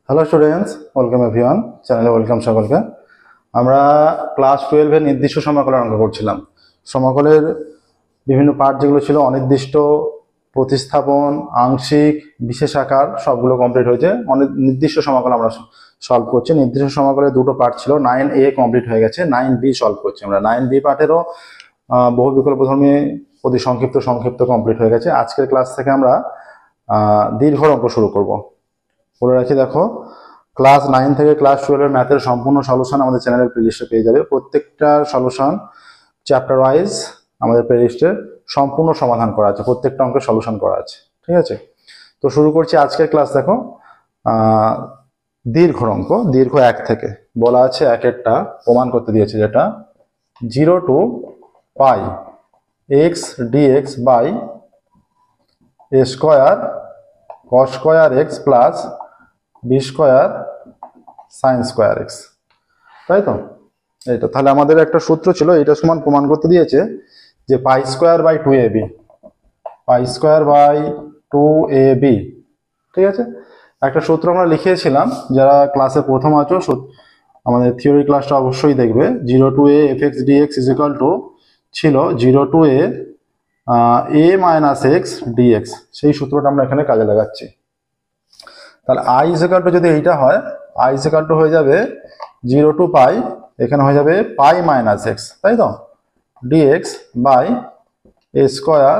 Hello students, welcome everyone, চ্যানেলে welcome সকলকে। আমরা ক্লাস 12 এর নির্দিষ্ট সমাকলের অঙ্ক করছিলাম। সমাকলের বিভিন্ন পার্ট যেগুলো ছিল, অনির্দিষ্ট, প্রতিস্থাপন, আংশিক, বিশেষ আকার, সবগুলো কমপ্লিট হয়েছে। নির্দিষ্ট সমাকল আমরা সলভ করছি। নির্দিষ্ট সমাকলের দুটো পার্ট ছিল, 9A কমপ্লিট হয়ে গেছে, 9B সলভ করছি আমরা। 9B পার্টেরও বহু বিকল্পধর্মী অতি সংক্ষিপ্ত কমপ্লিট হয়ে গেছে। আজকের ক্লাস থেকে আমরা দীর্ঘ অঙ্ক শুরু করব। বলে রাখি, দেখো, ক্লাস 9 থেকে ক্লাস 12 এর ম্যাথের সম্পূর্ণ সলিউশন আমাদের চ্যানেলের প্লেলিস্টে পেয়ে যাবে। প্রত্যেকটা সলিউশন চ্যাপ্টার ওয়াইজ আমাদের প্লেলিস্টে সম্পূর্ণ সমাধান করা আছে, প্রত্যেকটা অঙ্কের সলিউশন করা আছে। ঠিক আছে, তো শুরু করছি আজকের ক্লাস। দেখো, দীর্ঘ অঙ্ক, দীর্ঘ 1 থেকে বলা আছে। একেরটা প্রমাণ করতে দিয়েছে, যেটা 0 to pi x dx by a square cos square x plus b square sin square x, তাই তো? এইটা তাহলে আমাদের একটা সূত্র ছিল, এটা সমান প্রমাণ করতে দিয়েছে যে pi square by 2ab, pi square by 2ab। ঠিক আছে, একটা সূত্র আমরা লিখিয়েছিলাম। যারা ক্লাসে প্রথম আছো, আমাদের থিওরি ক্লাসটা অবশ্যই দেখবে। 0 to a fx dx is equal to ছিল 0 to a minus x dx। সেই সূত্রটা আমরা এখানে কাজে লাগাচ্ছি। তাহলে i is equal to যদি এইটা হয়, i is equal to হয়ে যাবে 0 to পাই, এখানে হয়ে যাবে পাই মাইনাস x, তাই তো, dx by a square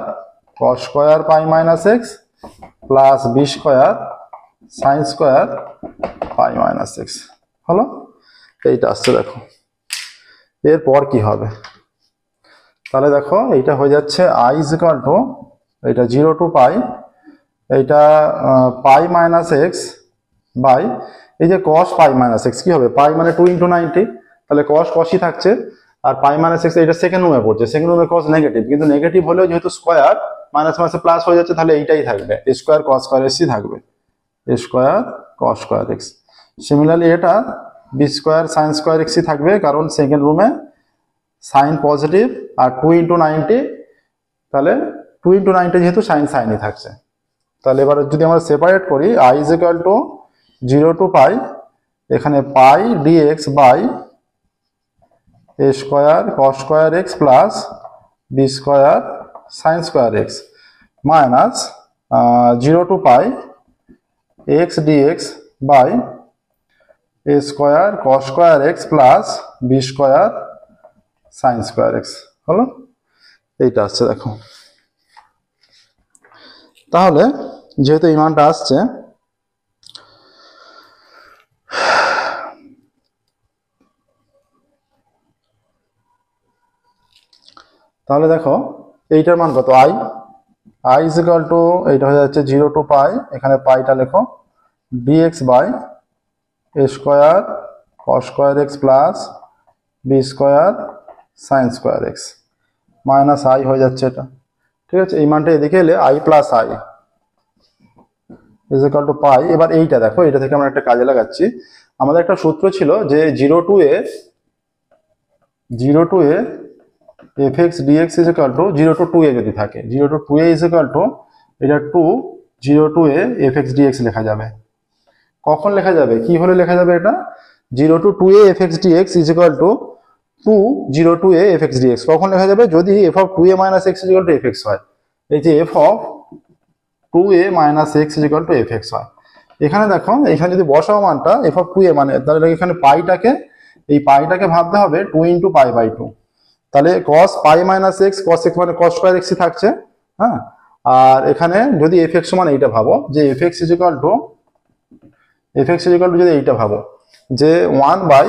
cos square pi minus x plus b square sin square pi minus x। হলো, এইটা আসছে। দেখো এরপর কি হবে, তাহলে দেখো এইটা হয়ে যাচ্ছে i is equal to, এটা 0 to পাই, এইটা পাই মাইনাস এক্স বাই এই যে cos পাই মাইনাস এক্স, কি হবে, পাই মানে 2 into 90, তাহলে cos cosই থাকছে, আর পাই মাইনাস এক্স এটা সেকেন্ড রুমে পড়ছে। সেকেন্ড রুমে cos নেগেটিভ, কিন্তু নেগেটিভ হলেও যেহেতু স্কোয়ার মাইনাস মাইনাসে প্লাস হয়ে যাচ্ছে, তাহলে এইটাই থাকবে, a স্কোয়ার cos স্কোয়ার এক্সই থাকবে, a square cos square x. Similarly এটা b স্কোয়ার sin স্কোয়ার এক্সই থাকবে, কারণ সেকেন্ড রুমে সাইন পজিটিভ আর 2 into 90, তাহলে 2 into 90 যেহেতু সাইনই থাকছে। তাহলে এবার যদি আমরা সেপারেট করি, i is equal to 0 to pi, এখানে pi dx by a square cos square x plus b square sin square x minus 0 to pi x dx by a square cos square x plus b square sin square x। হলো, এইটা আসছে। দেখো, তাহলে যেহেতু এই মানটা আসছে, তাহলে দেখো এইটার মান কত, i is equal to, এইটা হয়ে যাচ্ছে 0 to পাই, এখানে পাইটা লেখো, dx by a square cos square x plus b square sin square x minus i হয়ে যাচ্ছে এটা। ঠিক আছে, এই মানটা এদিকে এলে i প্লাস i is equal to পাই। এবার এইটা দেখো, এটা থেকে আমরা একটা কাজে লাগাচ্ছি। আমাদের একটা সূত্র ছিল যে 0 to a fx dx is equal to 0 to 2a যদি থাকে, 0 to 2a is equal to এটা 0 to a fx dx লেখা যাবে। কখন লেখা যাবে, কি হলে লেখা যাবে, এটা 0 to 2a fx dx is equal to 0 to a fx dx কখন লেখা যাবে, যদি f of 2a minus x is equal to fx হয়। এই যে f of 2a minus x is equal to fx হয়। এখানে দেখো, এখানে যদি বসাও মানটা f of 2a, মানে তাহলে এখানে পাইটাকে ভাবতে হবে 2 into পাই বাই 2, তাহলে cos পাই মাইনাস x cos x মানে cos স্কয়ার x ই থাকছে। হ্যাঁ, আর এখানে যদি fx সমান এইটা ভাবো, যে fx is equal to যদি এইটা ভাবো যে 1 by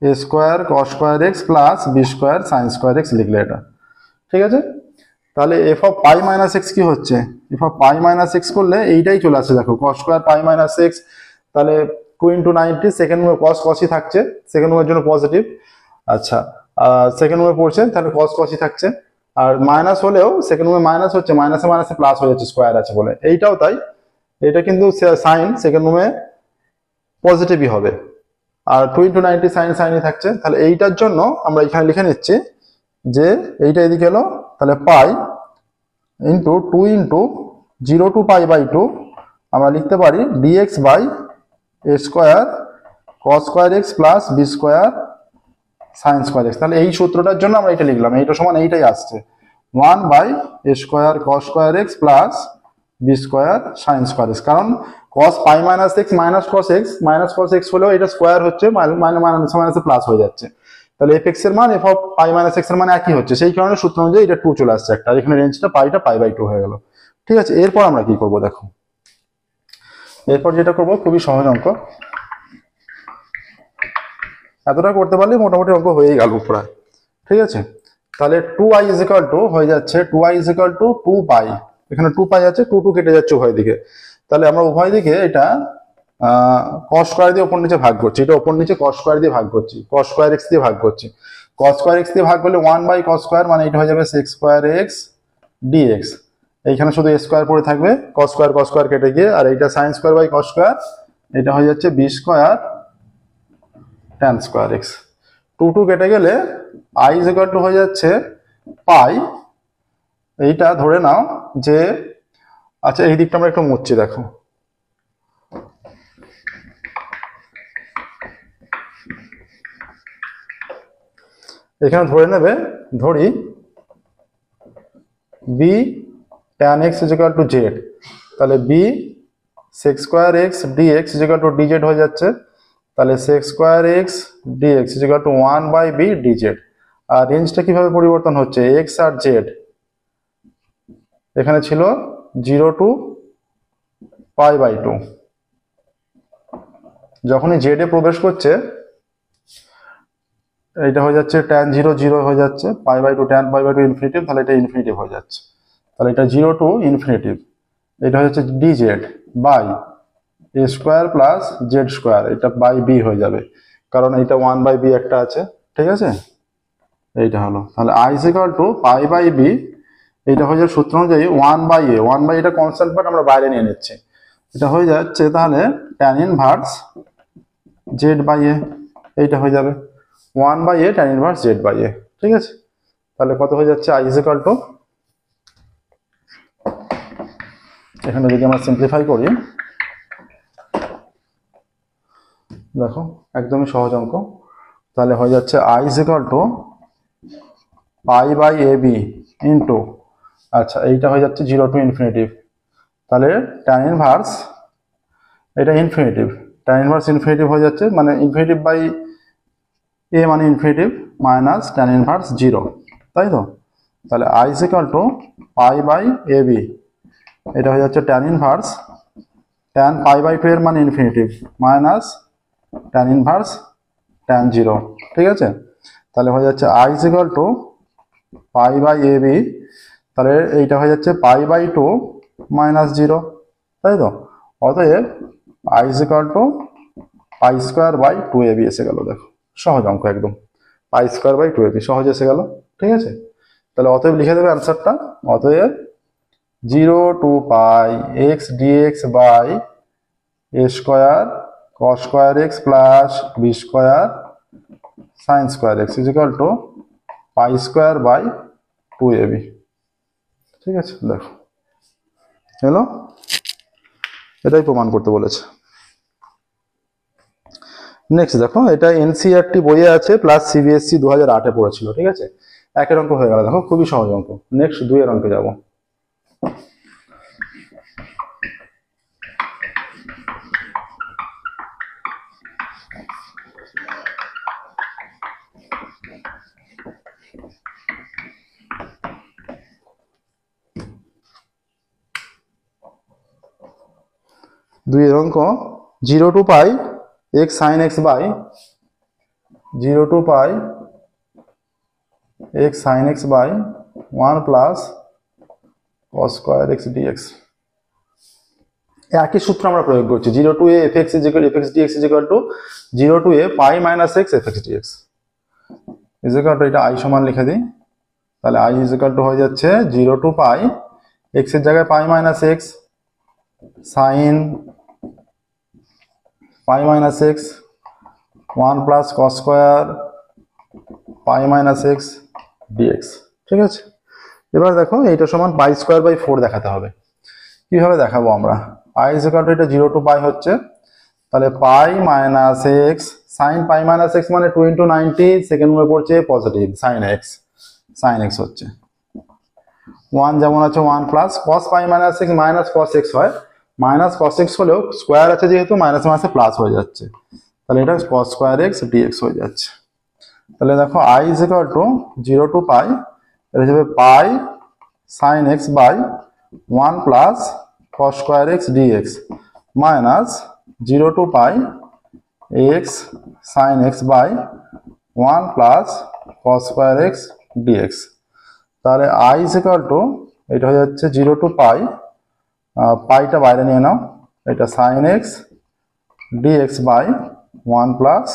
a square cos square x plus b square sin square x লিখলে এটা। ঠিক আছে, তাহলে f of pi minus x কি হচ্ছে, f of pi minus x করলে এইটাই চলে আসছে। দেখো cos square pi minus x, তাহলে 2 into 90, সেকেন্ড রুমে cos cosই থাকছে, সেকেন্ড রুমের জন্য পজিটিভ। আচ্ছা, সেকেন্ড রুমে পড়ছে, তাহলে cos cosই থাকছে, আর মাইনাস হলেও সেকেন্ড রুমে মাইনাস হচ্ছে, মাইনাসে মাইনাসে প্লাস হয়ে যাচ্ছে, স্কোয়ার আছে বলে। এইটাও তাই, এটা কিন্তু সাইন সেকেন্ড রুমে পজিটিভই হবে, আর 2 into 90 সাইনই থাকছে। তাহলে এইটার জন্য আমরা এখানে লিখে নিচ্ছি যে এইটা এদিকে এলো, তাহলে pi into 2 into 0 to pi by 2 আমরা লিখতে পারি dx by a square cos square x plus b square sine square x. তাহলে এই সূত্রটার জন্য আমরা এটা লিখলাম, এইটা সমান এইটাই আসছে 1 by a square cos square x plus b square sine square x. কারণ cos pi minus x minus cos x হলেও এটা স্কোয়ার হচ্ছে, মাইনাসে প্লাস হয়ে যাচ্ছে। তাহলে এফ এক্স এর মান F of pi minus x এর মান একই হচ্ছে, সেই কারণে সূত্র অনুযায়ী এটা 2 চলে আসছে একটা, আর এখানে রেঞ্জটা পাই বাই 2 হয়ে গেল। ঠিক আছে, এরপর আমরা কি করব দেখো, এরপর যেটা করব খুবই সহজ অঙ্ক, এতটা করতে পারলে মোটামুটি অঙ্ক হয়েই গেল প্রায়। ঠিক আছে, তাহলে 2i ইজ ইকুয়াল টু হয়ে যাচ্ছে 2i ইজ ইকুয়াল টু 2 পাই, এখানে 2 পাই আছে, 2 কেটে যাচ্ছে উভয় দিকে। তাহলে আমরা উভয় দিকে এটা cos স্কয়ার দিয়ে উপর নিচে ভাগ করছি, এটা উপর নিচে cos স্কয়ার দিয়ে ভাগ করছি, cos স্কয়ার x দিয়ে ভাগ করছি। cos স্কয়ার x দিয়ে ভাগ করলে 1 বাই cos স্কয়ার, মানে এটা হয়ে যাবে sec স্কয়ার x dx। এইখানে শুধু a স্কয়ার পড়ে থাকবে, cos স্কয়ার কেটে গিয়ে, আর এইটা sin square by cos square, এটা হয়ে যাচ্ছে b square tan square x। 2 কেটে গেলে i ইজ ইকুয়াল টু হয়ে যাচ্ছে পাই। এইটা ধরে নাও যে, আচ্ছা এই দিকটা আমরা একটু মুছছি, দেখো এখানে ধরে নেবে, ধরি b tan x is equal to z, তাহলে b sec square x dx is equal to dz হয়ে যাচ্ছে। তাহলে sec square x dx is equal to 1 by b dz। আর রেঞ্জটা কিভাবে পরিবর্তন হচ্ছে, x আর z এখানে ছিল 0 টু পাই বাই 2, যখনই z এ প্রবেশ করছে এটা হয়ে যাচ্ছে tan 0 0 হয়ে যাচ্ছে, pi by 2 tan pi by 2 infinitive, তাহলে এটা ইনফিনিটিভ হয়ে যাচ্ছে। তাহলে এটা 0 টু ইনফিনিটিভ, এটা হয়ে যাচ্ছে dz by a square plus z square, এটা বাই b হয়ে যাবে, কারণ এটা 1 বাই b একটা আছে। ঠিক আছে, এইটা হলো, তাহলে i is equal to pi by b, এটা হয়ে যাবে সূত্র অনুযায়ী 1 বাই এটা কনস্ট্যান্ট পার্ট আমরা বাইরে নিয়ে নিচ্ছি, এটা হয়ে যাচ্ছে তাহলে tan inverse z by a, এইটা হয়ে যাবে 1 by a tan inverse z by a। ঠিক আছে, তাহলে কত হয়ে যাচ্ছে i ইজ ইকুয়াল টু, এখানে যদি আমরা সিম্পলিফাই করি, দেখো একদমই সহজ অঙ্ক, তাহলে হয়ে যাচ্ছে i is equal to pi by a b into, আচ্ছা এইটা হয়ে যাচ্ছে 0 টু ইনফিনিটিভ, তাহলে tan ইনভার্স, এটা ইনফিনিটিভ, tan ইনভার্স ইনফিনিটিভ হয়ে যাচ্ছে, মানে ইনফিনিটিভ বাই a মানে ইনফিনিটিভ মাইনাস tan ইনভার্স 0, তাই তো। তাহলে i is equal to pi by a b, এটা হয়ে যাচ্ছে tan inverse tan pi by 2 এর মানে infinitive minus tan inverse tan 0। ঠিক আছে, তাহলে হয়ে যাচ্ছে i is equal to pi by a b, তাহলে এইটা হয়ে যাচ্ছে পাই বাই 2 মাইনাস 0, তাই তো। অতএব i is equal to pi square by 2ab এসে গেল। দেখো সহজ অঙ্ক একদম, পাই স্কোয়ার বাই 2ab সহজ এসে গেল। ঠিক আছে, তাহলে অতএব লিখে দেবে অ্যান্সারটা, অতএব 0 to pi x dx by a square cos square x plus b square sine square x is equal to pi square by 2ab। ঠিক আছে, দেখো হলো, এটাই প্রমাণ করতে বলেছে। নেক্সট দেখো, এটা এনসিইআরটি বইয়ে আছে প্লাস সিবিএসসি 2008-এ পড়েছিল। ঠিক আছে, একের অঙ্ক হয়ে গেল, দেখো খুবই সহজ অঙ্ক। নেক্সট 2 এর অঙ্কে যাব। দুইয়ের অঙ্ক 0 to pi x sine x by 0 to pi x sine x by 1 plus cos square x dx. একই সূত্র আমরা প্রয়োগ করছি, 0 to a f x dx is equal to 0 to a pi minus x f x dx is equal to, এটা i সমান লিখে দিই, তাহলে আই ইজ ইকুয়াল টু হয়ে যাচ্ছে 0 টু পাই এক্স এর জায়গায় pi minus x sine pi minus x 1 plus cos square pi minus x dx. ঠিক আছে, এবার দেখো এইটা সমান পাই স্কোয়ার বাই 4 দেখাতে হবে। কিভাবে দেখাবো আমরা, আই ইজ ইকুয়াল টু এটা 0 টু পাই হচ্ছে, তাহলে pi minus x sine pi minus x মানে 2 ইন্টু 90, সেকেন্ড মনে পড়ছে পজিটিভ সাইন এক্স হচ্ছে 1 যেমন আছে 1 plus cos pi minus x minus cos x হয়, মাইনাস কস এক্স হলেও স্কোয়ার আছে যেহেতু মাইনাস মাইনাসে প্লাস হয়ে যাচ্ছে, তাহলে এটা কস স্কোয়ার এক্স ডিএক্স হয়ে যাচ্ছে। তাহলে দেখো I is equal to 0 to pi, এটা হিসেবে pi sine x by 1 plus cos square x dx minus 0 to pi x sine x by 1 plus cos square x dx. তাহলে আই ইজ ইকুয়াল টু এটা হয়ে যাচ্ছে 0 to পাই, পাইটা বাইরে নিয়ে নাও, এটা sine x dx by 1 plus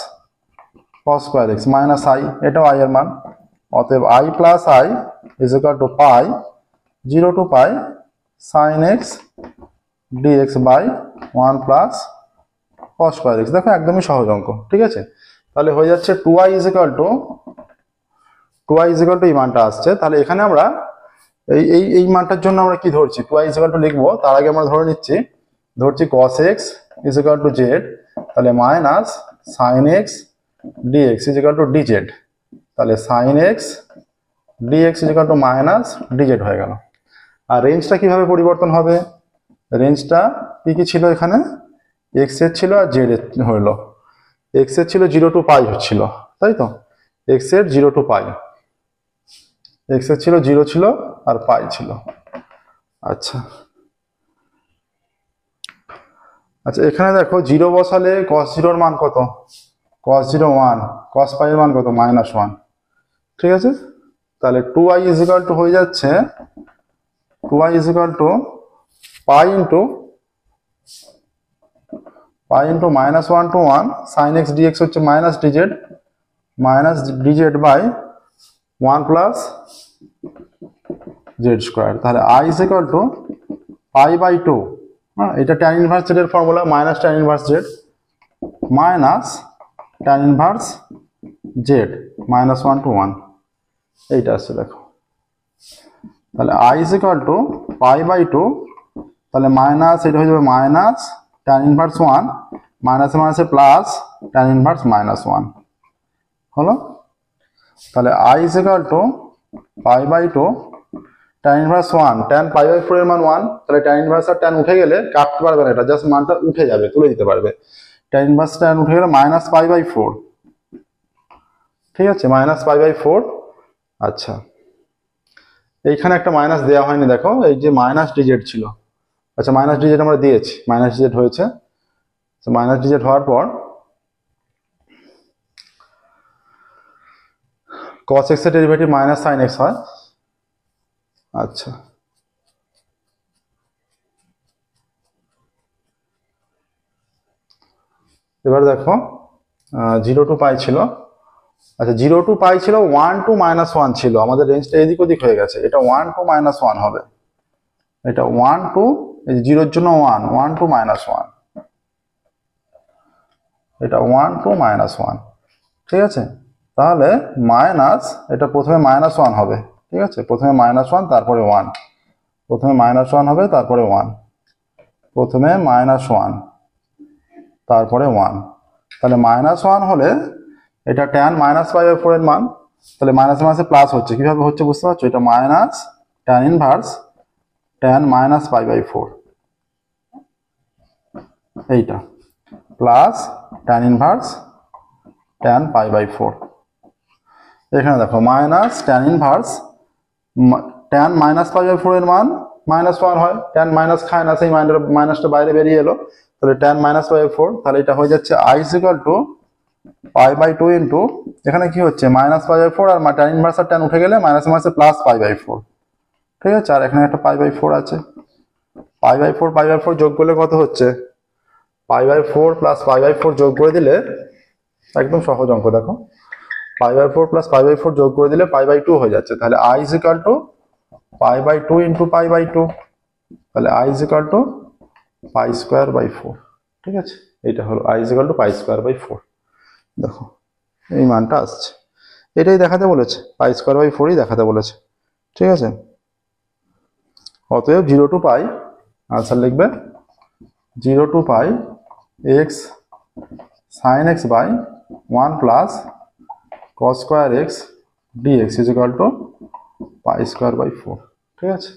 cos square x minus i, এটাও i এর মান, অতএব i plus I is equal to pi 0 to pi sine x dx by 1 plus cos square x. দেখো একদমই সহজ অঙ্ক, ঠিক আছে। তাহলে হয়ে যাচ্ছে 2i ইজ ইকুয়াল টু এই মানটা আসছে। তাহলে এখানে আমরা এই মানটার জন্য আমরা কি ধরছি, 2i ইজ ইকুয়াল টু লিখবো, তার আগে আমরা ধরছি cos x is equal to z, তাহলে minus sine x dx is equal to dz, তাহলে sine x dx is equal to minus dz হয়ে গেল। আর রেঞ্জটা কিভাবে পরিবর্তন হবে, রেঞ্জটা কি ছিল এখানে, এক্স এর ছিল আর জেড এর হলো, এক্স এর ছিল 0 টু পাই হচ্ছিল, তাই তো, এক্স এর 0 টু পাই, এক্স এর ছিল 0 ছিল আর পাই ছিল। আচ্ছা এখানে দেখো 0 বসালে cos 0 এর মান কত, cos 0 1, cos পাই এর মান কত -1, ঠিক আছে। তাহলে 2i ইজ ইকুয়াল টু হয়ে যাচ্ছে 2i is equal to pi into -1 to 1 sin x dx হচ্ছে minus dz by 1 plus z square. তাহলে i is equal to pi by 2, হ্যাঁ এটা tan ইনভার্স জেড এর formula, minus tan inverse z minus tan inverse z -1 to 1, এইটা আসছে দেখো। তাহলে i is equal to pi by 2, তাহলে minus এটা হয়ে যাবে মাইনাস tan ইনভার্স 1 মাইনাসে মাইনাসে প্লাস tan ইনভার্স -1 হলো। তাহলে i is equal to pi by 2 tan inverse 1, tan pi by 4 এর মান 1, তাহলে tan ইনভার্স আর tan উঠে গেলে কাটতে পারবে না, এটা জাস্ট মানটা উঠে যাবে, তুলে দিতে পারবে, tan ইনভার্স tan উঠে গেলে মাইনাস পাই বাই 4, ঠিক আছে, মাইনাস পাই বাই 4। আচ্ছা এইখানে একটা মাইনাস দেওয়া হয়নি, দেখো এই যে মাইনাস ডিজেড ছিল, আচ্ছা মাইনাস ডিজেড আমরা দিয়েছি, মাইনাস ডিজেড হয়েছে, মাইনাস ডিজেড হওয়ার পর cos x এর ডেরিভেটিভ মাইনাস sin x হয়। আচ্ছা এবার দেখো 0 টু পাই ছিল, আচ্ছা 0 টু পাই ছিল, 1 টু -1 ছিল, আমাদের রেঞ্জটা এদিক ওদিক হয়ে গেছে, এটা 1 টু -1 হবে, এটা 1 টু এই 0 এর জন্য 1 টু -1, এটা 1 টু -1, ঠিক আছে। তাহলে মাইনাস এটা প্রথমে -1 হবে, ঠিক আছে, প্রথমে -1 তারপরে 1, প্রথমে -1 হবে তারপরে 1, প্রথমে -1 তারপরে 1, তাহলে -1 হলে এটা tan -π/4 এর মান, তাহলে মাইনাস মাইনাসে প্লাস হচ্ছে, কিভাবে হচ্ছে বুঝতে পারছো, এটা মাইনাস tan ইনভার্স tan -π/4, এইটা প্লাস tan ইনভার্স tan π/4, এখানে দেখো মাইনাস tan ইনভার্স tan -π/4 এর মান -1 হয়, tan মাইনাস খায় না, সেই মাইনাসটা বাইরে বেরিয়ে এলো, তাহলে tan -π/4, তাহলে এটা হয়ে যাচ্ছে i is equal to π/2 into এখানে কি হচ্ছে -π/4 আর tan ইনভার্স আর tan উঠে গেলে মাইনাস মাইনাসে প্লাস π/4, ঠিক আছে, আর এখানে একটা π/4 আছে, π/4 যোগ করলে কত হচ্ছে, π/4 প্লাস π/4 যোগ করে দিলে একদম সহজ অঙ্ক, দেখো π/4 প্লাস π/4 যোগ করে দিলে π/2 হয়ে যাচ্ছে, তাহলে i is equal to π/2 into π/2, তাহলে i ইজ ইকুয়াল টু π²/4, ঠিক আছে, এটা হলো i ইজ ইকুয়াল টু π²/4, দেখো এই মানটা আসছে, এটাই দেখাতে বলেছে, π²/4ই দেখাতে বলেছে, ঠিক আছে। অতএব 0 টু পাই আনসার লিখবে 0 to pi x sin x by 1 plus cos square x dx is equal to pi square by 4। ঠিক আছে,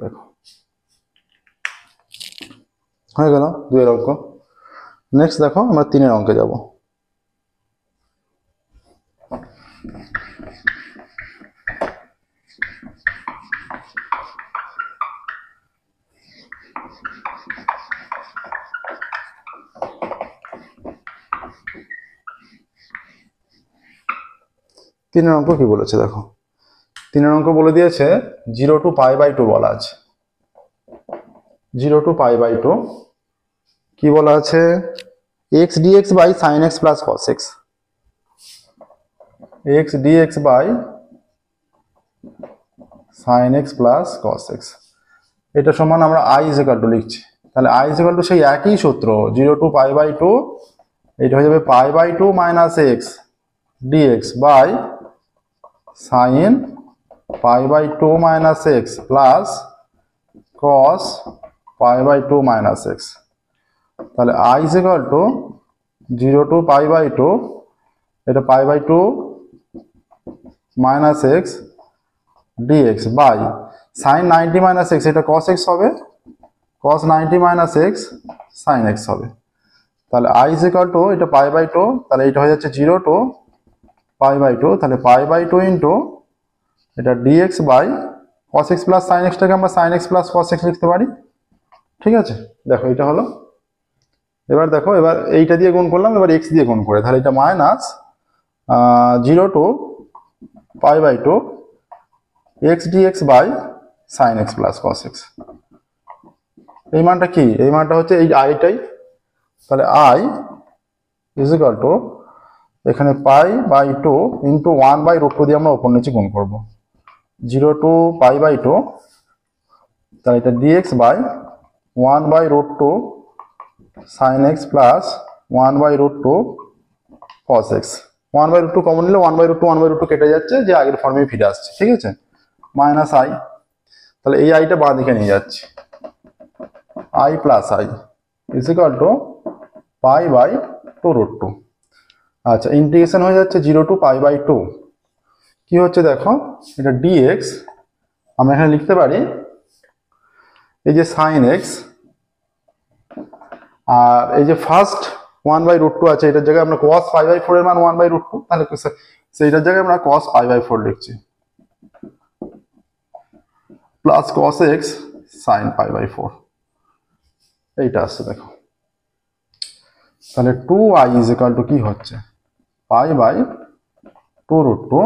দেখো হয়ে গেল 2 এর অঙ্ক। নেক্সট দেখো আমরা 3 এর অঙ্কে যাব। তিনের অঙ্ক কি বলেছে দেখো, তিনের অঙ্ক বলে দিয়েছে 0 to pi by 2 বলা আছে। 0 to pi by 2 কি বলা আছে, x dx by sin x plus cos x, x dx by sin x plus cos x, এটা সমান আমরা i is equal to লিখছি। তাহলে i is equal to সেই একই সূত্র 0 to pi by 2, এটা হয়ে যাবে pi by 2 minus x dx by sin pi by 2 minus x plus cos pi by 2 minus x। তাহলে i is equal to 0 to pi by 2, এটা pi by 2 minus x dx by sin 90 minus x, এটা cos x হবে, cos 90 minus x sin x হবে। তাহলে i is equal to এটা pi by 2, তাহলে এটা হয়ে যাচ্ছে 0 to pi by 2, তাহলে pi by 2 into এটা dx by cos x plus sin x টাকে আমরা sin x plus cos x লিখতে পারি। ঠিক আছে, দেখো এটা হলো। এবার দেখো, এবার এইটা দিয়ে গুণ করলাম, এবার x দিয়ে গুণ করে, তাহলে এটা minus 0 to pi by 2 x dx by sin x plus cos x। এই মানটা কি, এই মানটা হচ্ছে এই আইটাই। তাহলে i is equal to এখানে pi by 2 into 1 by root 2 দিয়ে আমরা উপর নিচে গুণ করব। 0 to pi by 2, তাহলে এটা dx by 1 by root 2 sin x plus 1 by root 2 cos x। 1 by root 2 common নিলে 1 by root 2 1 by root 2 কেটে যাচ্ছে, যে আগের ফর্মে ফিরে আসছে। ঠিক আছে, মাইনাস i, তাহলে এই আইটা বাঁ দিকে নিয়ে যাচ্ছি, i plus i is equal to pi by 2 root 2। আচ্ছা, ইন্টিগ্রেশন হয়ে যাচ্ছে 0 to pi by 2, কি হচ্ছে দেখো, এটা dx আমরা এখানে লিখতে পারি এই যে sin x, আর এই যে ফার্স্ট 1 by root 2 আছে, এটার জায়গায় আমরা cos pi by 4 এর মান 1 by root 2, তাহলে সেইটার জায়গায় আমরা cos pi by 4 লিখছি, plus cos x sin pi by 4, এইটা আসছে দেখো। তাহলে 2i is equal to কি হচ্ছে, pi by 2 root 2,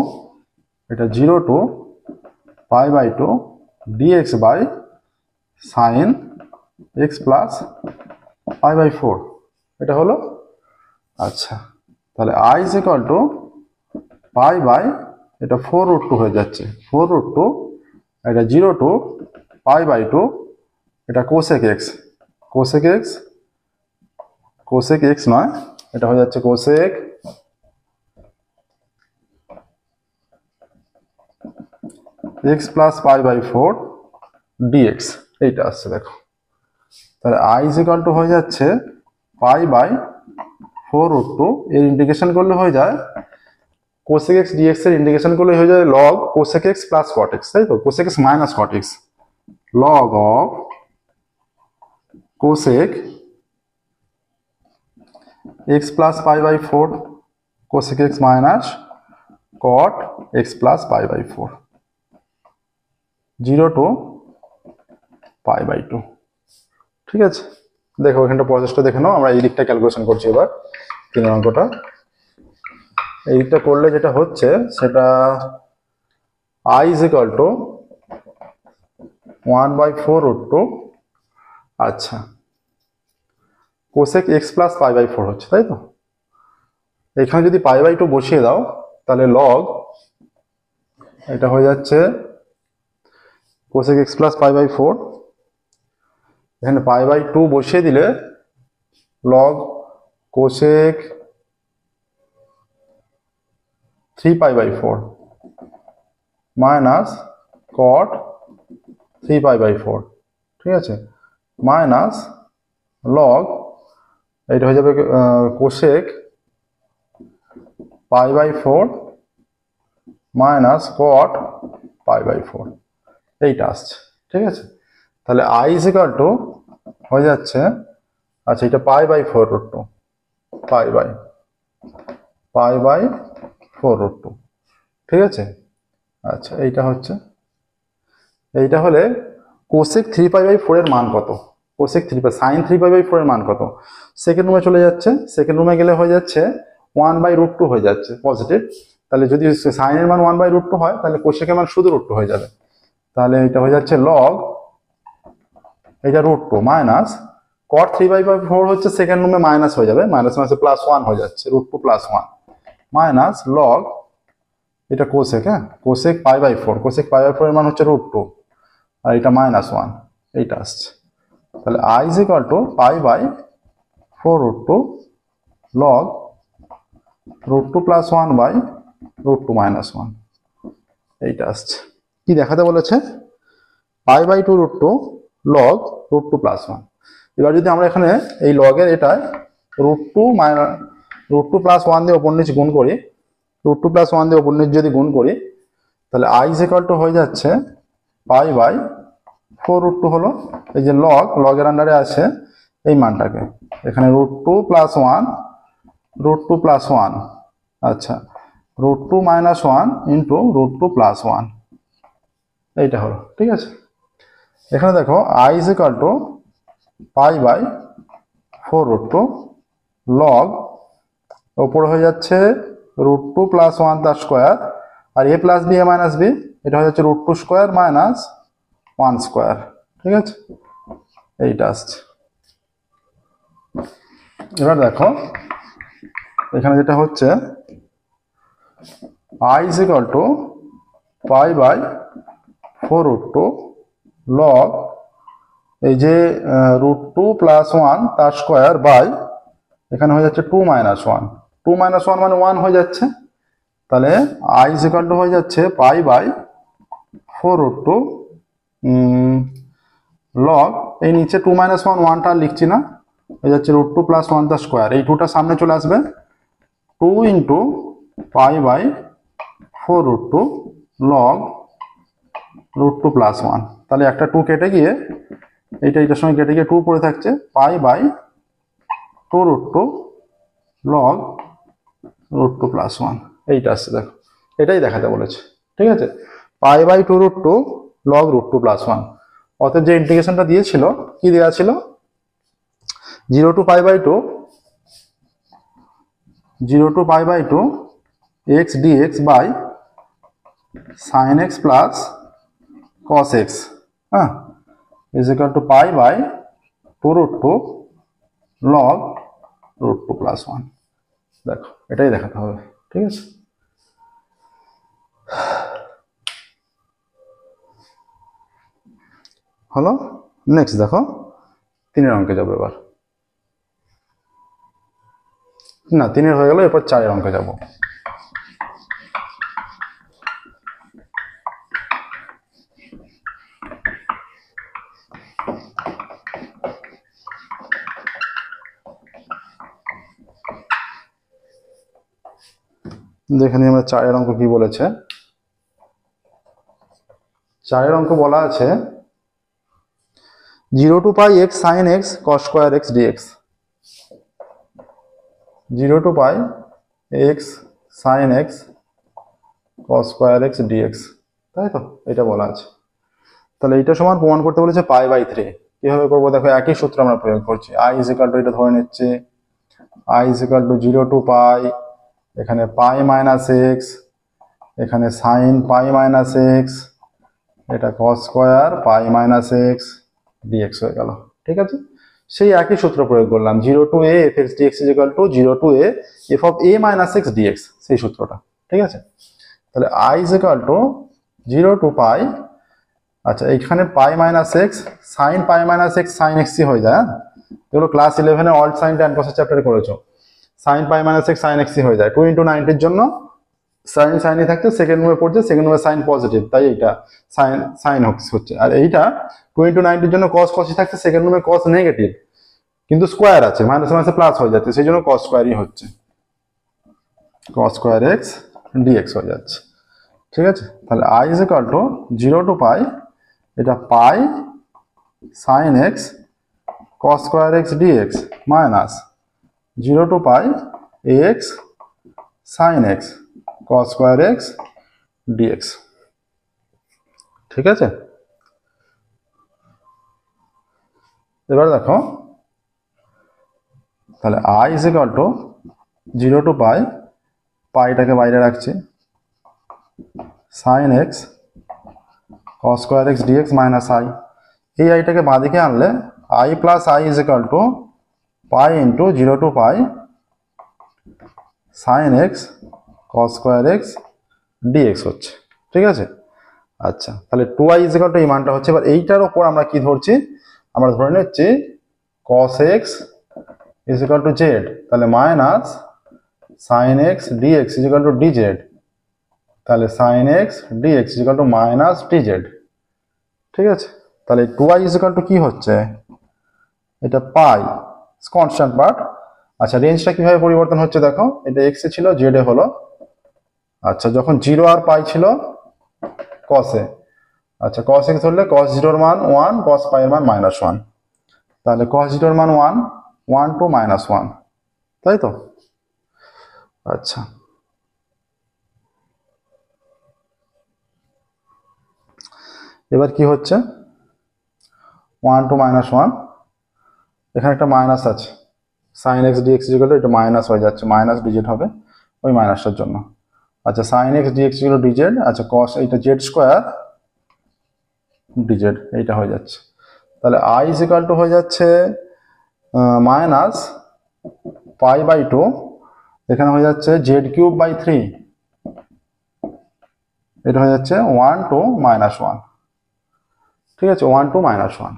এটা 0 to pi by 2 dx by sin x plus pi by 4, এটা হলো। আচ্ছা, তাহলে i is equal to pi by এটা 4 root 2 হয়ে যাচ্ছে, 4 root 2, এটা 0 to pi by 2, এটা cosec x, cosec x, cosec x নয়, এটা হয়ে যাচ্ছে cosec x plus pi by 4 dx, এইটা আসছে দেখো। তাহলে i is equal to হয়ে যাচ্ছে pi by 4 root 2, এর ইন্টিগ্রেশন করলে হয়ে যায় cosec x dx এর ইন্টিগ্রেশন করলে হয়ে যায় log cosec x plus cot x, তাই তো, cosec x minus cot x, log of cosec x plus pi by 4 cosec x minus cot x plus pi by 4, 0 to pi by 2। ঠিক আছে, দেখো এখানটা প্রসেসটা দেখে নাও। আমরা এই দিকটা ক্যালকুলেশন করছি এবার, 3 অঙ্কটা এই দিকটা করলে যেটা হচ্ছে সেটা i is equal to 1 by 4 root 2, আচ্ছা cosec x plus pi by 4 হচ্ছে, তাই তো। এখানে যদি pi by 2 বসিয়ে দাও, তাহলে log এটা হয়ে যাচ্ছে cosec x plus pi by 4, এখানে pi by 2 বসিয়ে দিলে log cosec 3 pi by 4 minus cot 3 pi by 4, ঠিক আছে, মাইনাস লগ এইটা হয়ে যাবে কোসেক π/4 মাইনাস কট π/4, এইটা আসছে। ঠিক আছে, তাহলে i ইজ ইকুয়াল টু হয়ে যাচ্ছে, আচ্ছা এটা π/4 রুট টু, π/4 রুট টু। ঠিক আছে, আচ্ছা এইটা হচ্ছে, এইটা হলে কোসেক 3π/4 এর মান কত, কোসেক 3π সাইন 3π/4 এর মান কত। সেকেন্ড রুমে চলে যাচ্ছে, সেকেন্ড রুমে গেলে হয়ে যাচ্ছে 1/√2 হয়ে যাচ্ছে পজিটিভ। তাহলে যদি সাইনের মান 1/√2 হয় তাহলে কোসেকের মান শুধু √2 হয়ে যাবে। তাহলে এটা হয়ে যাচ্ছে লগ এটা √2 মাইনাস কট 3/4 হচ্ছে সেকেন্ড রুমে মাইনাস হয়ে যাবে, মাইনাস মাইনাসে +1 হয়ে যাচ্ছে, √2 +1 মাইনাস লগ এটা কোসেক, হ্যাঁ কোসেক π/4, কোসেক π/4 এর মান হচ্ছে √2 আর এটা -1, এইটা আসছে। তাহলে i is equal to π/4 √2 log √2 + 1/√2 -1, এইটা আসছে। কি দেখাতে বলেছে, π/2 √2 লগ √2 + 1। এবার যদি আমরা এখানে এই লগের এটায় √2 + 1 দিয়ে ওপর নিচ গুণ করি, √2 + 1 দিয়ে ওপর নিচ যদি গুণ করি, তাহলে i ইজ ইকুয়াল টু হয়ে যাচ্ছে π/4 √2 হলো এই যে লগের আন্ডারে আছে এই মানটাকে, এখানে √2 + 1 √2 + 1, আচ্ছা √2 - 1 ইন্টু √2 + 1, এইটা হলো। ঠিক আছে, এখানে দেখো i is equal to π/4 √2 log ওপরে হয়ে যাচ্ছে √2 + 1 তার স্কোয়ার, আর a + b a - b এটা হয়ে যাচ্ছে √2 স্কোয়ার মাইনাস 1 স্কোয়ার। ঠিক আছে, এইটা আসছে। এবার দেখো এখানে যেটা হচ্ছে i is equal to π/4 √2 log এই যে √2 + 1 তার স্কোয়ার বাই এখানে হয়ে যাচ্ছে 2 - 1, 2 - 1 মানে 1 হয়ে যাচ্ছে। তাহলে i ইজ ইকুয়াল টু হয়ে যাচ্ছে π/4 √2 লগ এই নিচে 2 - 1 1টা লিখছি না, হয়ে যাচ্ছে √2 + 1 তার স্কোয়ার, এই 2টা সামনে চলে আসবে, 2 ইন্টু π/4 √2 লগ √2 + 1। তাহলে একটা 2 কেটে গিয়ে এইটার সঙ্গে কেটে গিয়ে 2 পড়ে থাকছে, π/4 √2 লগ √2 + 1, এইটা আসছে। দেখো এটাই দেখাতে বলেছে। ঠিক আছে, π/2 √2 লগ √2 + 1। অতএব যে ইন্টিগ্রেশনটা দিয়েছিল, কি দেওয়া ছিল, 0 to π/2 x dx by sin x plus cos x, হ্যাঁ ইজ ইকুয়াল টু π/2 √2 লগ √2 + 1। দেখো এটাই দেখাতে হবে। ঠিক আছে, হলো। নেক্সট দেখো 3-এর অঙ্কে যাবো এবার, না 3-এর হয়ে গেল, এরপর 4-এর অঙ্কে যাব। দেখে নিই আমরা 4-এর অঙ্ক কি বলেছে। 4-এর অঙ্ক বলা আছে 0 to π x sin x cos square x dx, 0 to π x sin x cos square x dx, তাই তো এটা বলা আছে। তাহলে এইটা সমান প্রমাণ করতে বলেছে π/3। কিভাবে করবো দেখো, একই সূত্র আমরা প্রয়োগ করছি। i ইজ ইকুয়াল টু এটা ধরে নিচ্ছে, i is equal to 0 to π, এখানে π - x, এখানে sin π - x, এটা cos স্কয়ার π - x dx হয়ে গেল। ঠিক আছে, সেই একই সূত্র প্রয়োগ করলাম, 0 to a f(x) dx is equal to 0 to a f of a - x dx, সেই সূত্রটা। ঠিক আছে, তাহলে i is equal to 0 to π, আচ্ছা এইখানে π - x sin π - x sin x হয়ে যায়, হ্যাঁ এগুলো ক্লাস 11-এ অল্ট সাইন ট্যান কসের চ্যাপ্টারে করেছো। sin π - x sin x হয়ে যায়, 2 × 90 এর জন্য সাইন সাইনই থাকতে সেকেন্ড রুমে পড়ছে, সেকেন্ড রুমে সাইন পজিটিভ, তাই এইটা সাইন হচ্ছে। আর এইটা 2 × 90 এর জন্য cos cosই থাকছে, সেকেন্ড রুমে cos নেগেটিভ, কিন্তু স্কোয়ার আছে, মাইনাসে মাইনাসে প্লাস হয়ে যাচ্ছে, সেই জন্য কস স্কোয়ারই হচ্ছে, কস স্কোয়ার এক্স ডিএক্স হয়ে যাচ্ছে। ঠিক আছে, তাহলে I is equal to 0 to pi, এটা pi sine x cos square x dx minus 0 to pi x sine x cos square x dx. ঠিক আছে, এবার দেখো, তাহলে I is equal to 0 to pi, পাইটাকে বাইরে রাখছি, sine x cos square x dx minus I, এই আইটাকে বাঁদিকে আনলে I plus I is equal to pi into 0 to pi sine x cos square x dx হচ্ছে। ঠিক আছে, আচ্ছা, তাহলে 2i ইজ ইকুয়াল টু এই মানটা হচ্ছে। এবার এইটার ওপর আমরা কি ধরছি, আমরা ধরে নিচ্ছি cos x is equal to z, তাহলে minus sine x dx is equal to dz, তাহলে sine x dx is equal to minus dz. ঠিক আছে, তাহলে 2i ইজ ইকুয়াল টু কি হচ্ছে, এটা পাই কনস্ট্যান্ট পার্ট। আচ্ছা, রেঞ্জটা কিভাবে পরিবর্তন হচ্ছে দেখো, এটা x এ ছিল, z এ হলো। আচ্ছা, যখন 0 আর পাই ছিল cos এ, আচ্ছা cos x ধরলে cos 0 এর মান 1, cos পাই এর মান -1, তাহলে cos 0 এর মান 1, 1 টু -1, তাই তো? আচ্ছা, এবার কি হচ্ছে, 1 টু -1, এখানে একটা মাইনাস আছে, sin x dx ইকুয়াল এটা মাইনাস হয়ে যাচ্ছে, মাইনাস ডিজিট হবে ওই মাইনাসটার জন্য। আচ্ছা, sin x dx equal DZ, আচ্ছা cos এটা z স্কয়ার ডিজেড এইটা হয়ে যাচ্ছে। তাহলে i ইজ ইকুয়াল টু হয়ে যাচ্ছে মাইনাস পাই বাই 2, এখানে হয়ে যাচ্ছে z কিউব বাই 3, এটা হয়ে যাচ্ছে 1 টু -1। ঠিক আছে, 1 টু -1,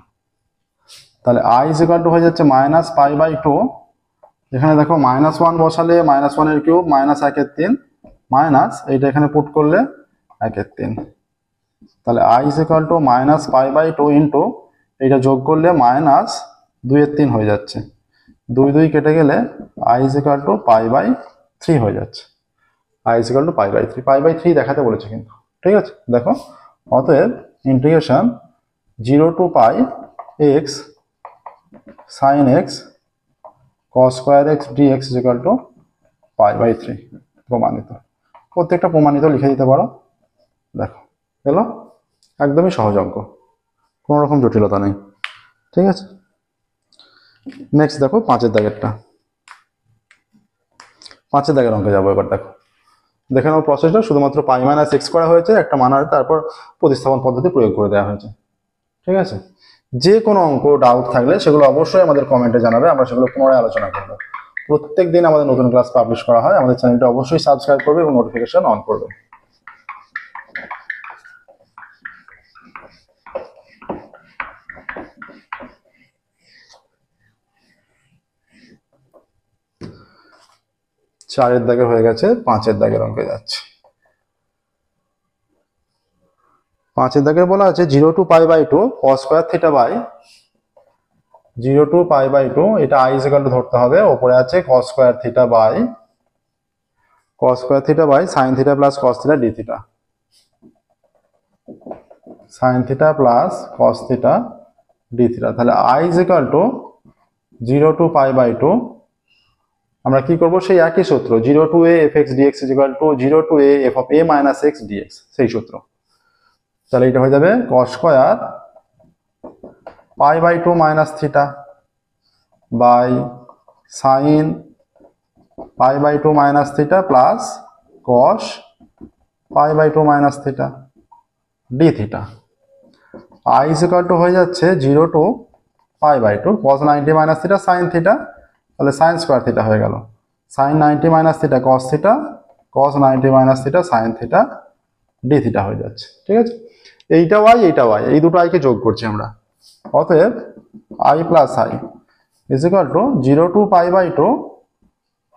তাহলে i ইজ ইকুয়াল টু হয়ে যাচ্ছে মাইনাস পাই বাই 2, এখানে দেখো -1 বসালে -1 এর কিউব -1/3 মাইনাস এইটা এখানে পুট করলে 1/3, তাহলে i is equal to minus pi by 2 into এইটা যোগ করলে -2/3 হয়ে যাচ্ছে, 2 2 কেটে গেলে i is equal to pi by 3 হয়ে যাচ্ছে, i is equal to pi by 3, pi by 3 দেখাতে বলেছে কিন্তু। ঠিক আছে, দেখো, অতএব integration 0 to pi x sin x cos square x dx is equal to pi by 3 প্রমাণিত। প্রত্যেকটা প্রমাণিত লিখে দিতে পারো। দেখো এলো, একদমই সহজ অঙ্ক, কোনো রকম জটিলতা নেই। ঠিক আছে, নেক্সট দেখো 5 এর দাগেরটা, 5 এর দাগের অঙ্কে যাবো। এবার দেখো, দেখে নাও প্রসেসটা, শুধুমাত্র পাই মাইনাস এক্স করা হয়েছে, একটা মান আর তারপর প্রতিস্থাপন পদ্ধতি প্রয়োগ করে দেওয়া হয়েছে। ঠিক আছে, যে কোনো অঙ্ক ডাউট থাকলে সেগুলো অবশ্যই আমাদের কমেন্টে জানাবে, আমরা সেগুলো পুনরায় আলোচনা করব। প্রত্যেক দিন আমাদের নতুন ক্লাস পাবলিশ করা হয়, আমাদের চ্যানেলটা অবশ্যই সাবস্ক্রাইব করবে এবং নোটিফিকেশন অন করবে। চারের দাগে হয়ে গেছে, 5 এর দাগের অঙ্কে যাচ্ছে। 5 এর দাগে বলা আছে 0 to pi by 2 cos square theta by 0 to pi by 2, এটা i ইজ ইকুয়াল টু ধরতে হবে, উপরে আছে cos square theta by sin theta plus cos theta d theta, sin theta plus cos theta d theta. তাহলে i is equal to 0 to pi by 2, আমরা কি করব, সেই একই সূত্র, 0 two a fx dx is equal to 0 two a f of a minus x dx, সেই সূত্র। তাহলে এটা হয়ে যাবে cos square pi by 2 minus theta by sine pi by 2 minus theta plus cos pi by 2 minus theta D theta. i is equal to হয়ে যাচ্ছে 0 to pi by 2 cos 90 minus theta sine theta, তাহলে sine square theta হয়ে গেল, sine 90 minus theta cos theta, cos 90 minus theta sine theta D theta হয়ে যাচ্ছে। ঠিক আছে, এইটা y এইটা y, এই দুটো i কে যোগ করছি আমরা, অতএব i প্লাস i is equal to 0 to pi by 2,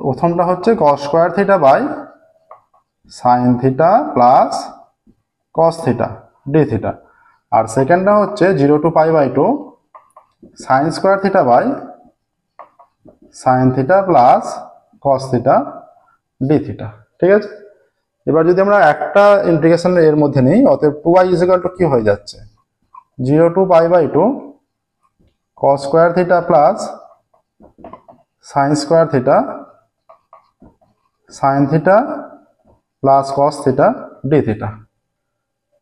প্রথমটা হচ্ছে cos square theta by sine theta plus cos theta D theta, আর সেকেন্ডটা হচ্ছে 0 to pi by 2 sine square theta by sine theta plus cos theta D theta. ঠিক আছে, এবার যদি আমরা একটা ইন্টিগ্রেশন এর মধ্যে নেই, অতএব 2y ইকুয়াল টু কি হয়ে যাচ্ছে 0 to pi by 2 cos square theta plus sine square theta sine theta plus cos theta D theta.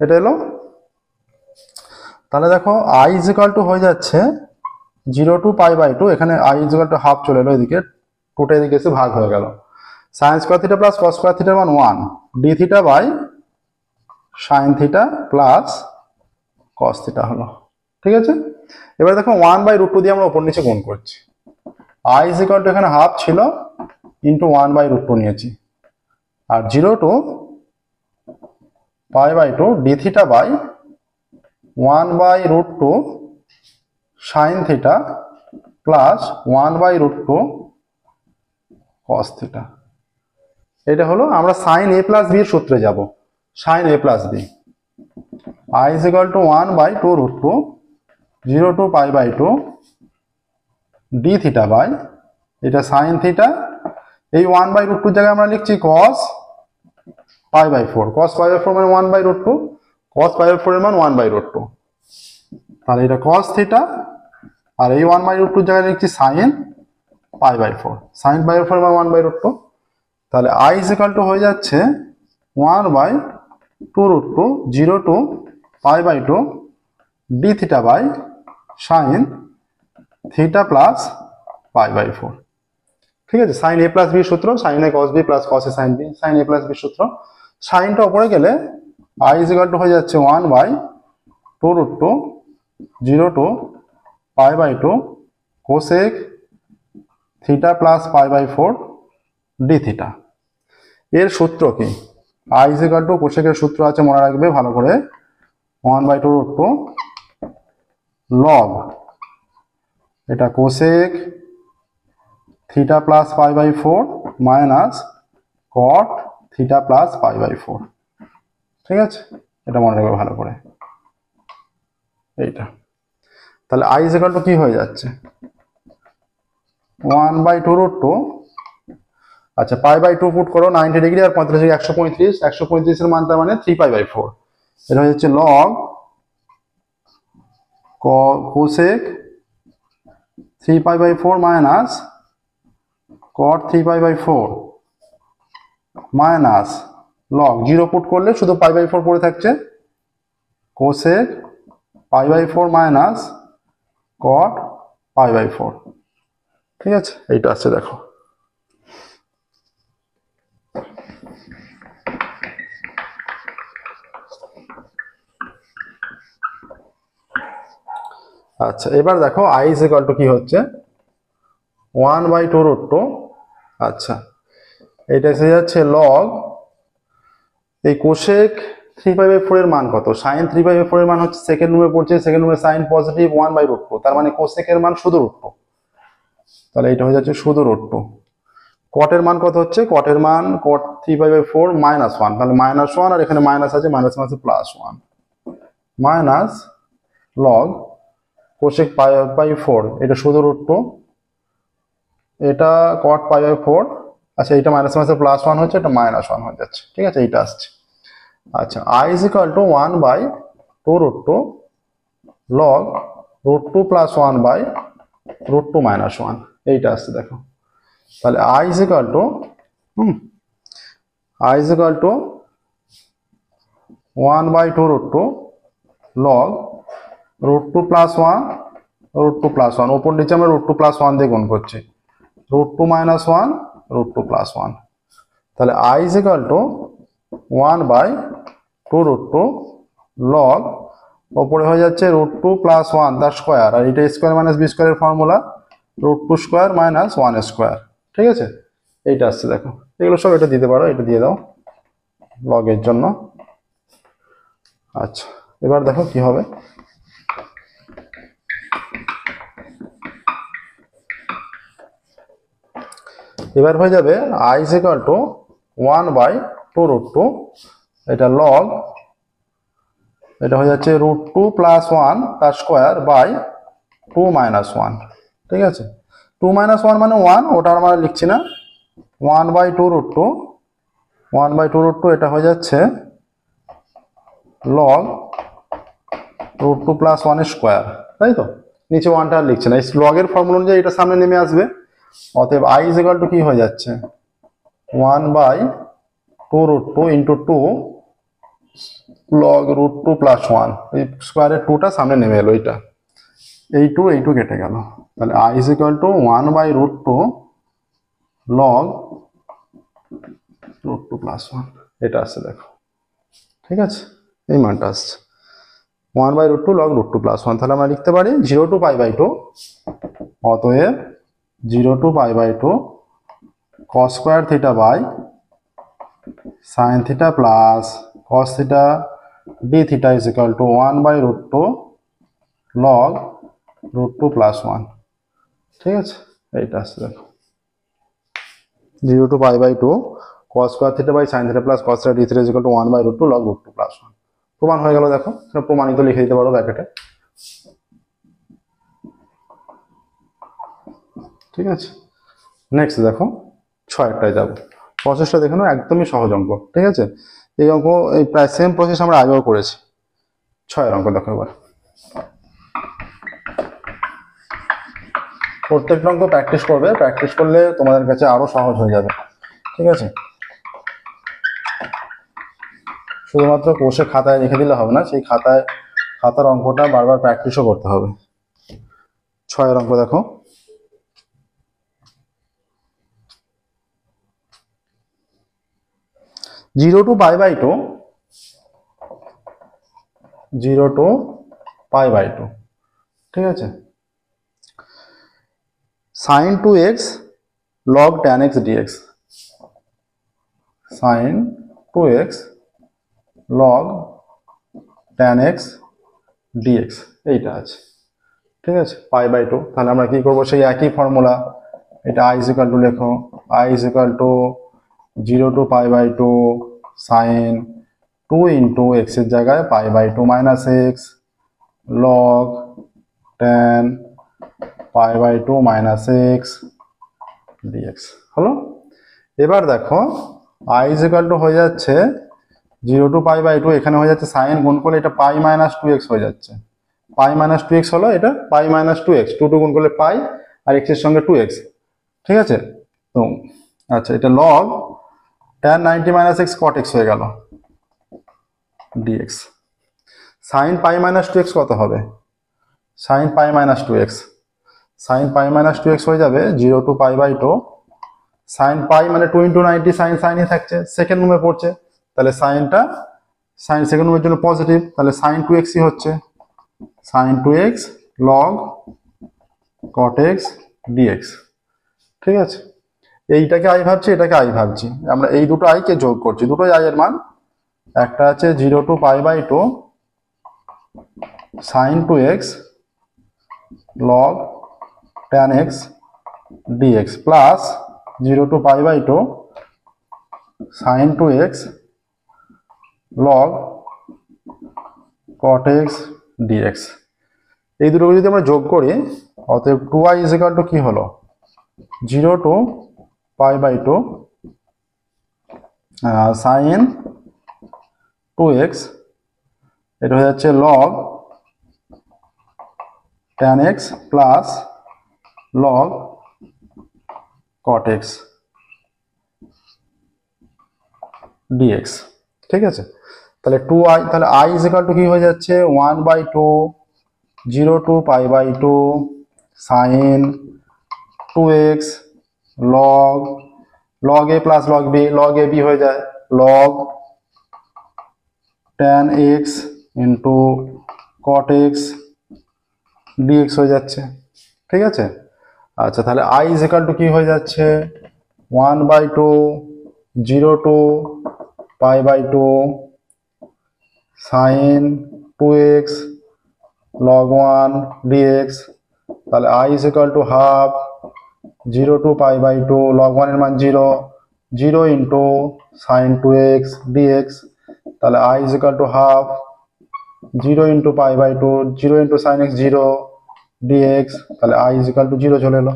এটা এলো। তাহলে দেখো i ইকুয়াল টু হয়ে যাচ্ছে 0 টু পাই বাই 2, এখানে i ইকুয়াল টু হাফ চলে এলো, এদিকে 2টা এদিকে এসে ভাগ হয়ে গেল। Sine square theta plus cos square থিটার মান 1 D theta by sine theta plus cos theta হলো। ঠিক আছে, এবার দেখো 1/√2 দিয়ে আমরা উপর নিচে গুণ করছি। i ইকুয়াল টু এখানে হাফ ছিল ইন্টু 1/√2 নিয়েছি, আর 0 to pi by 2 D theta by 1/√2 sine theta plus 1/√2 cos theta. এটা হলো, আমরা সাইন a প্লাস বি এর সূত্রে যাব। Sine a plus B i equal to 1/2√2 0 to pi by 2 D theta by, এটা সাইন থিটা, এই 1/√2 জায়গায় আমরা লিখছি cos pi by 4, cos pi by 4 মানে 1/√2, cos পাই বাই 4 এর মান 1/√2, তাহলে এটা cos থিটা, আর এই 1/√2 জায়গায় লিখছি sine pi by 4, sine pi by 4 এর মান 1/√2, তাহলে i ইকুয়াল টু হয়ে যাচ্ছে 1/2√2 0 to pi by 2 D theta by sine theta plus pi by 4। ঠিক আছে, সাইন a প্লাস বি সূত্র, sine a cos b plus cos a sine b, sine a plus B সূত্র। সাইনটা উপরে গেলে i equal to হয়ে যাচ্ছে 1/2√2 0 to pi by 2 cosec theta plus pi by 4 D theta. এর সূত্র কি? i ইকুয়াল টু cosec এর সূত্র আছে, মনে রাখবে ভালো করে, 1/2√2 log এটা cosec theta plus pi by 4 minus cot theta plus pi by 4। ঠিক আছে, এটা মনে রাখবে ভালো করে এইটা। তাহলে i ইকুয়াল টু কি হয়ে যাচ্ছে 1/2√2, আচ্ছা পাই বাই 2 পুট করো, 90 ডিগ্রি আর 45 ডিগ্রি 135, 135 এর মান তার মানে 3 পাই বাই 4, এটা হয়ে যাচ্ছে log cosec 3 pi by 4 minus cot 3 pi by 4 minus log 0 put করলে শুধু পাই বাই 4 পড়ে থাকছে, cosec pi by 4 minus cot pi by 4। ঠিক আছে, এইটা আছে দেখো। আচ্ছা এবার দেখো i ইকুয়াল টু কি হচ্ছে 1/2√2, আচ্ছা এটা এসে যাচ্ছে log এই cosec 3 পাই বাই 4 এর মান কত, sin 3 পাই বাই 4 এর মান হচ্ছে সেকেন্ড রুমে পড়ছে, সেকেন্ড রুমে sin পজিটিভ 1/√2, তার মানে cosec এর মান শুধু √2, তাহলে এটা হয়ে যাচ্ছে শুধু √2। cot এর মান কত হচ্ছে, cot এর মান cot 3 পাই বাই 4 -1, তাহলে -1 আর এখানে মাইনাস আছে, মাইনাস আছে +1 minus log cosec pi by 4 এটা শুধু √2, এটা cot পাই বাই 4, আচ্ছা এটা মাইনাস +1 হচ্ছে, এটা -1 হয়ে যাচ্ছে। ঠিক আছে, এইটা আসছে। আচ্ছা i equal to 1/2√2 log √2 plus 1/√2 minus 1, এইটা আসছে দেখো। তাহলে i equal to 1/2√2 log √2 plus 1 √2 plus 1, ওপর নিচে আমরা √2 প্লাস 1 দিয়ে গুণ করছি, √2 মাইনাস 1 √2 প্লাস 1, তাহলে i ইকুয়াল টু 1/2√2 log ওপরে হয়ে যাচ্ছে √2 প্লাস 1 তার স্কোয়ার, আর এটা স্কোয়ার মাইনাস বি স্কোয়ারের ফর্মুলা √2 স্কোয়ার মাইনাস 1 স্কোয়ার। ঠিক আছে, এইটা আসছে দেখো, এগুলো সব এটা দিতে পারো, এটা দিয়ে দাও লগের জন্য। আচ্ছা এবার দেখো কি হবে, এবার হয়ে যাবে i ইকুয়াল টু 1/2√2 এটা log এটা হয়ে যাচ্ছে √2 প্লাস 1 তার স্কোয়ার বাই 2 মাইনাস 1। ঠিক আছে, 2 - 1 মানে 1, ওটা আমরা লিখছি না। 1/2√2, 1/2√2 এটা হয়ে যাচ্ছে log √2 + 1 স্কোয়ার, তাই তো? নিচে 1টা আর লিখছি না, এই লগের ফর্মুলা অনুযায়ী এটা সামনে নেমে আসবে। অতএব i = কি হয়ে যাচ্ছে 1/2√2 × 2 log √2 + 1, এই স্কোয়ারের 2টা সামনে নেমে এলো, এইটা এই 2 কেটে গেল। তাহলে i = 1/√2 log √2 + 1, এটা আসছে দেখো, ঠিক আছে? এই মানটা আসছে 1/√2 log √2 + 1। তাহলে আমরা লিখতে পারি 0 to π/2, অতএব 0 to π/2 cos square θ by sin θ plus cos θ dθ is equal to 1/√2 log √2 + 1, ঠিক আছে? এইটা আসছে দেখো 0 to π/2 cos square θ by sin θ plus cos θ dθ is equal to 1/√2 log √2 + 1। প্রমাণ হয়ে গেল, দেখো প্রমাণিত লিখে দিতে পারো ব্র্যাকেটে, ঠিক আছে? নেক্সট দেখো 6টায় যাব। প্রসেসটা দেখে নাও, একদমই সহজ অঙ্ক, ঠিক আছে? এই অঙ্ক এই প্রায় সেম প্রসেস আমরা আগেও করেছি। 6এর অঙ্ক দেখো এবার। প্রত্যেকটা অঙ্ক প্র্যাকটিস করবে, প্র্যাকটিস করলে তোমাদের কাছে আরো সহজ হয়ে যাবে, ঠিক আছে? শুধুমাত্র কোষে খাতায় লিখে দিলে হবে না, সেই খাতার অঙ্কটা বারবার প্র্যাকটিসও করতে হবে। 6এর অঙ্ক দেখো, জিরো টু π/2, 0 to π/2, ঠিক আছে? sin 2x log tan x dx, sin 2x log tan x dx এইটা আছে, ঠিক আছে? π/2। তাহলে আমরা কি করব, সেই একই ফর্মুলা, এটা i = লেখো, i = 0 to π/2 sin 2 × x এর জায়গায় π/2 - x log tan π/2 - x dx হলো। এবার দেখো i = হয়ে যাচ্ছে 0 to π/2, এখানে হয়ে যাচ্ছে sin, গুণ করলে এটা π - 2x হয়ে যাচ্ছে, π - 2x হলো, এটা π - 2x, 2 গুণ করলে π আর x এর সঙ্গে 2x, ঠিক আছে? তো আচ্ছা, এটা log tan 90 - x cot x হয়ে গেল dx। sin π - 2x কত হবে? sin π - 2x, sin π - 2x হয়ে যাবে 0 to π/2 sin π মানে 2 × 90, sin ই থাকছে, সেকেন্ড রুমে পড়ছে, তাহলে সাইনটা sin সেকেন্ড রুমের জন্য পজিটিভ, তাহলে sin 2x ই হচ্ছে sin 2x log cot x dx, ঠিক আছে? এইটাকে i ভাবছি, এটাকে i ভাবছি, আমরা এই দুটো i কে যোগ করছি, দুটোই i এর মান। একটা আছে 0 to π/2 sin 2x log tan x dx plus 0 to π/2 sin 2x log cot x dx। এই দুটোকে যদি আমরা যোগ করি, অতএব 2i = কি হলো 0 to π/2 sin 2x, এটা হয়ে যাচ্ছে log tan x plus log cot x dx, ঠিক আছে? তাহলে 2i, তাহলে i = কি হয়ে যাচ্ছে 1/2 0 to π/2 sin 2x log a plus log b, log a b হয়ে যায় log tan x into cot x dx হয়ে যাচ্ছে, ঠিক আছে? আচ্ছা, তাহলে i = কি হয়ে যাচ্ছে 1/2 0 to π/2 sin 2x log 1 dx, তাহলে i = half 0 to π/2 log 1 এর মান 0, 0 into sin 2x dx, তাহলে i = half 0 into π/2 0 into sin x 0 dx, তাহলে i = 0 চলে এলো।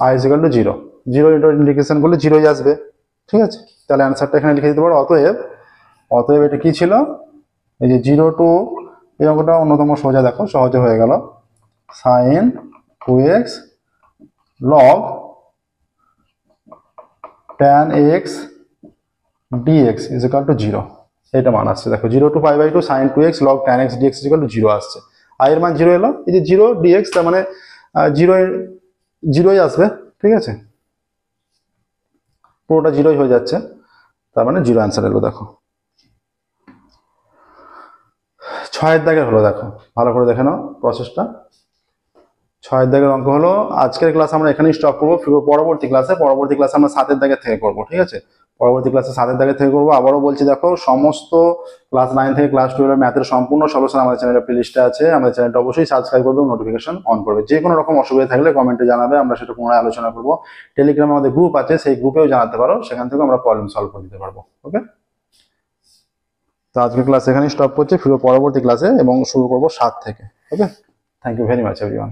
I is equal to zero, zero indication করলে জিরোই আসবে, ঠিক আছে। তাহলে অ্যান্সারটা এখানে লিখে দিতে পারো। অতএব অতএব এটা কি ছিল, এই যে 0 টু, এই অঙ্কটা অন্যতম সোজা, দেখো সহজে হয়ে গেল, sine 2x log tan x dx is equal to zero. এটা মান আসছে, দেখো 0 to pi by 2 sine 2x log tan x dx is equal to zero আসছে। আই এর মান জিরো এলো, এই যে জিরো dx, তার মানে জিরোই আসবে, ঠিক আছে, পুরোটা জিরোই হয়ে যাচ্ছে, তার মানে জিরো অ্যান্সার এলো। দেখো 6 দাগের হলো, দেখো ভালো করে দেখে নাও প্রসেসটা। 6 দাগের অঙ্ক হলো। আজকের ক্লাস আমরা এখানেই স্টপ করবো, পরবর্তী ক্লাসে আমরা 7 দাগের থেকে করবো, ঠিক আছে। পরবর্তী ক্লাসে 7 দাগের থেকে করবো। আবারও বলছি, দেখো সমস্ত ক্লাস 9 থেকে ক্লাস 12 ম্যাথের সম্পূর্ণ সলিউশন আমাদের চ্যানেলে প্লেলিস্টে আছে। আমাদের চ্যানেলটা অবশ্যই সাবস্ক্রাইব করবে, নোটিফিকেশন অন করবে। যে কোনো রকম অসুবিধা থাকলে কমেন্টে জানাবে, আমরা সেটা পুনরায় আলোচনা করবো। টেলিগ্রামে আমাদের গ্রুপ আছে, সেই গ্রুপেও জানাতে পারো, সেখান থেকে আমরা প্রবলেম সলভ করে দিতে পারবো। ওকে, তো আজকের ক্লাস এখানেই স্টপ করছি, ফিরবো পরবর্তী ক্লাসে এবং শুরু করবো 7 থেকে। Okay, thank you very much everyone.